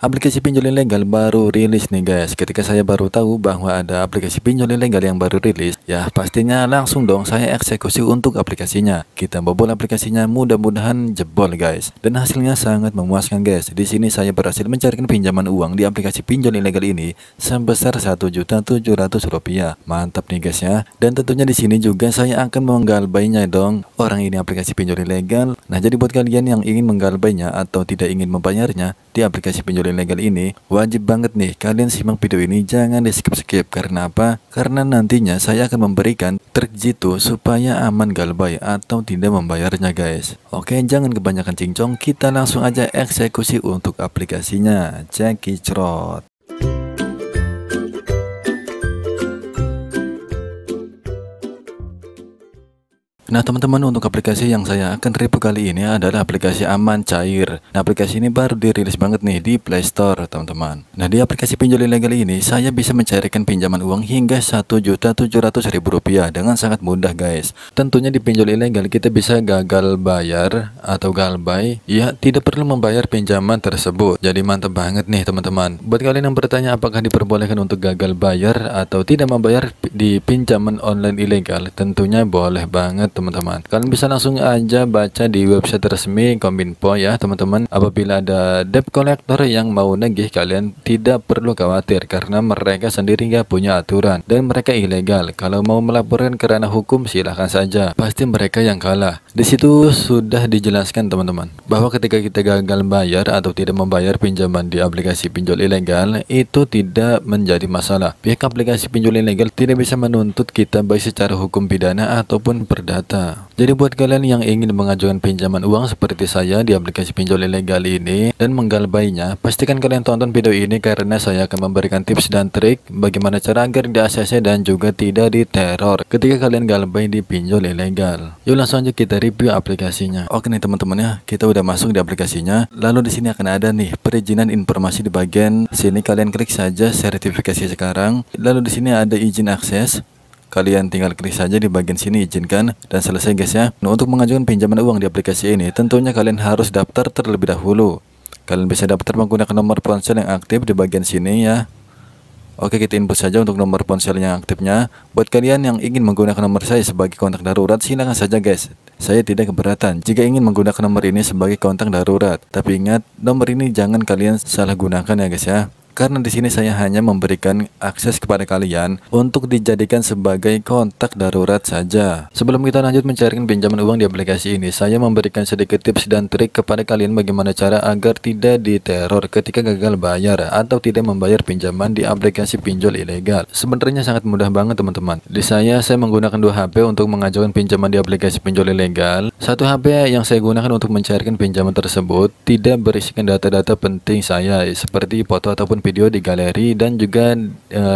Aplikasi pinjol ilegal baru rilis nih guys. Ketika saya baru tahu bahwa ada aplikasi pinjol ilegal yang baru rilis, ya pastinya langsung dong saya eksekusi untuk aplikasinya. Kita bobol aplikasinya, mudah-mudahan jebol guys. Dan hasilnya sangat memuaskan guys. Di sini saya berhasil mencarikan pinjaman uang di aplikasi pinjol ilegal ini sebesar Rp1.700.000. Mantap nih guys ya. Dan tentunya di sini juga saya akan menggalbainya dong. Orang ini aplikasi pinjol ilegal. Nah, jadi buat kalian yang ingin menggalbainya atau tidak ingin membayarnya di aplikasi pinjol ilegal ini, wajib banget nih kalian simak video ini, jangan di skip-skip. Karena apa? Karena nantinya saya akan memberikan trik jitu supaya aman galbay atau tidak membayarnya guys. Oke, jangan kebanyakan cincong, kita langsung aja eksekusi untuk aplikasinya. Cekicrot. Nah teman-teman, untuk aplikasi yang saya akan review kali ini adalah aplikasi Aman Cair. Nah, aplikasi ini baru dirilis banget nih di Play Store teman-teman. Nah, di aplikasi pinjol ilegal ini saya bisa mencairkan pinjaman uang hingga Rp1.700.000 dengan sangat mudah guys. Tentunya di pinjol ilegal kita bisa gagal bayar atau galbay, ya tidak perlu membayar pinjaman tersebut. Jadi mantap banget nih teman-teman. Buat kalian yang bertanya apakah diperbolehkan untuk gagal bayar atau tidak membayar di pinjaman online ilegal, tentunya boleh banget teman-teman. Kalian bisa langsung aja baca di website resmi Kominfo ya teman-teman. Apabila ada debt collector yang mau nagih, kalian tidak perlu khawatir karena mereka sendiri nggak punya aturan dan mereka ilegal. Kalau mau melaporkan ke ranah hukum silahkan saja, pasti mereka yang kalah. Di situ sudah dijelaskan teman-teman bahwa ketika kita gagal bayar atau tidak membayar pinjaman di aplikasi pinjol ilegal, itu tidak menjadi masalah. Pihak aplikasi pinjol ilegal tidak bisa menuntut kita baik secara hukum pidana ataupun perdata. Jadi buat kalian yang ingin mengajukan pinjaman uang seperti saya di aplikasi pinjol ilegal ini dan menggalbainya, pastikan kalian tonton video ini karena saya akan memberikan tips dan trik bagaimana cara agar di ACC dan juga tidak diteror ketika kalian galbay di pinjol ilegal. Yuk langsung aja kita review aplikasinya. Oke nih teman-teman ya, kita udah masuk di aplikasinya. Lalu di sini akan ada nih perizinan informasi di bagian sini, kalian klik saja sertifikasi sekarang. Lalu di sini ada izin akses. Kalian tinggal klik saja di bagian sini izinkan dan selesai guys ya. Nah, untuk mengajukan pinjaman uang di aplikasi ini tentunya kalian harus daftar terlebih dahulu. Kalian bisa daftar menggunakan nomor ponsel yang aktif di bagian sini ya. Oke, kita input saja untuk nomor ponsel yang aktifnya. Buat kalian yang ingin menggunakan nomor saya sebagai kontak darurat, silakan saja guys. Saya tidak keberatan jika ingin menggunakan nomor ini sebagai kontak darurat. Tapi ingat, nomor ini jangan kalian salah gunakan ya guys ya. Karena di sini saya hanya memberikan akses kepada kalian untuk dijadikan sebagai kontak darurat saja. Sebelum kita lanjut mencarikan pinjaman uang di aplikasi ini, saya memberikan sedikit tips dan trik kepada kalian bagaimana cara agar tidak diteror ketika gagal bayar atau tidak membayar pinjaman di aplikasi pinjol ilegal. Sebenarnya sangat mudah banget teman-teman. Di saya menggunakan 2 HP untuk mengajukan pinjaman di aplikasi pinjol ilegal. Satu HP yang saya gunakan untuk mencairkan pinjaman tersebut tidak berisikan data-data penting saya seperti foto ataupun video di galeri dan juga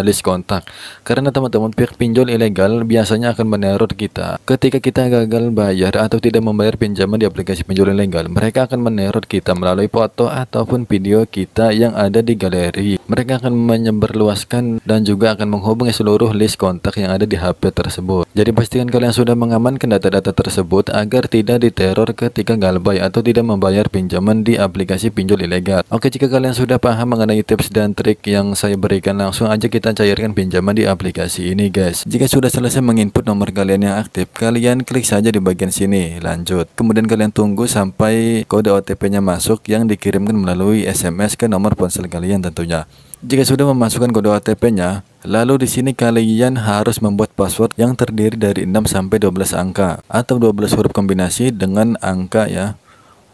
list kontak. Karena teman-teman, pihak pinjol ilegal biasanya akan meneror kita ketika kita gagal bayar atau tidak membayar pinjaman di aplikasi pinjol ilegal. Mereka akan meneror kita melalui foto ataupun video kita yang ada di galeri. Mereka akan menyebarluaskan dan juga akan menghubungi seluruh list kontak yang ada di HP tersebut. Jadi pastikan kalian sudah mengamankan data-data tersebut agar tidak diteror ketika galbay atau tidak membayar pinjaman di aplikasi pinjol ilegal. Oke, jika kalian sudah paham mengenai tips dan trik yang saya berikan, langsung aja kita cairkan pinjaman di aplikasi ini guys. Jika sudah selesai menginput nomor kalian yang aktif, kalian klik saja di bagian sini lanjut. Kemudian kalian tunggu sampai kode OTP-nya masuk yang dikirimkan melalui SMS ke nomor ponsel kalian tentunya. Jika sudah memasukkan kode OTP-nya, lalu di sini kalian harus membuat password yang terdiri dari 6 sampai 12 angka atau 12 huruf kombinasi dengan angka ya.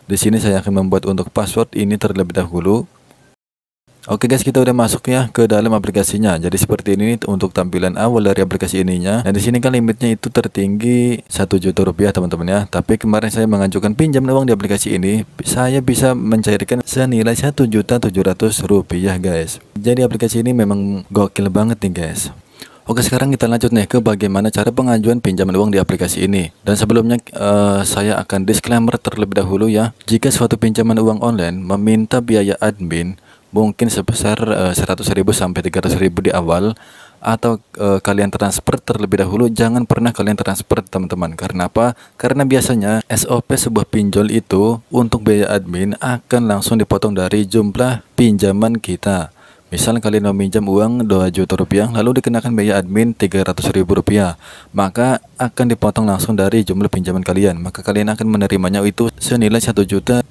Di sini saya akan membuat untuk password ini terlebih dahulu. Oke guys, kita udah masuk ya ke dalam aplikasinya. Jadi seperti ini untuk tampilan awal dari aplikasi ininya. Nah di sini kan limitnya itu tertinggi Rp1.000.000 teman-teman ya. Tapi kemarin saya mengajukan pinjam uang di aplikasi ini, saya bisa mencairkan senilai Rp1.700.000 guys. Jadi aplikasi ini memang gokil banget nih guys. Oke, sekarang kita lanjut nih ke bagaimana cara pengajuan pinjaman uang di aplikasi ini. Dan sebelumnya saya akan disclaimer terlebih dahulu ya. Jika suatu pinjaman uang online meminta biaya admin mungkin sebesar 100.000 sampai 300.000 di awal, atau kalian transfer terlebih dahulu, jangan pernah kalian transfer teman-teman. Karena apa? Karena biasanya SOP sebuah pinjol itu untuk biaya admin akan langsung dipotong dari jumlah pinjaman kita. Misal kalian meminjam uang 2 juta rupiah lalu dikenakan biaya admin 300.000 rupiah, maka akan dipotong langsung dari jumlah pinjaman kalian. Maka kalian akan menerimanya itu senilai 1.700.000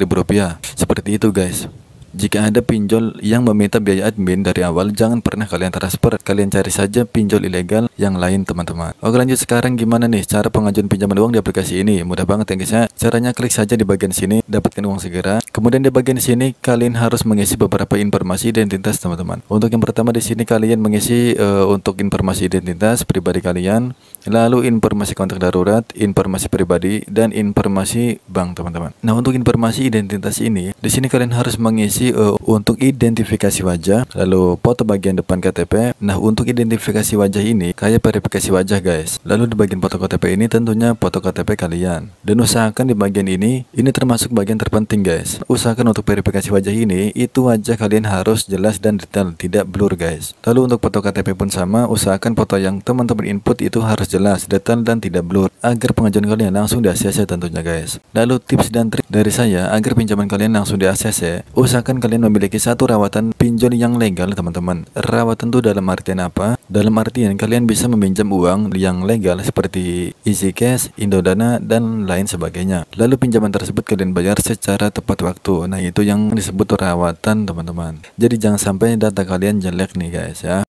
rupiah. Seperti itu guys. Jika ada pinjol yang meminta biaya admin dari awal, jangan pernah kalian transfer. Kalian cari saja pinjol ilegal yang lain teman-teman. Oke, lanjut sekarang gimana nih cara pengajuan pinjaman uang di aplikasi ini? Mudah banget ya guys ya. Caranya klik saja di bagian sini, dapatkan uang segera. Kemudian di bagian sini kalian harus mengisi beberapa informasi identitas teman-teman. Untuk yang pertama di sini kalian mengisi untuk informasi identitas pribadi kalian, lalu informasi kontak darurat, informasi pribadi, dan informasi bank teman-teman. Nah, untuk informasi identitas ini, di sini kalian harus mengisi untuk identifikasi wajah, lalu foto bagian depan KTP. Nah, untuk identifikasi wajah ini kayak verifikasi wajah guys. Lalu di bagian foto KTP ini tentunya foto KTP kalian. Dan usahakan di bagian ini termasuk bagian terpenting guys. Usahakan untuk verifikasi wajah ini itu wajah kalian harus jelas dan detail, tidak blur guys. Lalu untuk foto KTP pun sama, usahakan foto yang teman-teman input itu harus jelas, detail, dan tidak blur agar pengajuan kalian langsung di ACC tentunya guys. Lalu tips dan trik dari saya agar pinjaman kalian langsung di ACC, usahakan kalian memiliki satu rawatan pinjol yang legal teman-teman. Rawatan itu dalam artian apa? Dalam artian kalian bisa meminjam uang yang legal seperti EasyCash, Indodana, dan lain sebagainya. Lalu pinjaman tersebut kalian bayar secara tepat waktu. Nah, itu yang disebut rawatan teman-teman. Jadi jangan sampai data kalian jelek nih guys ya.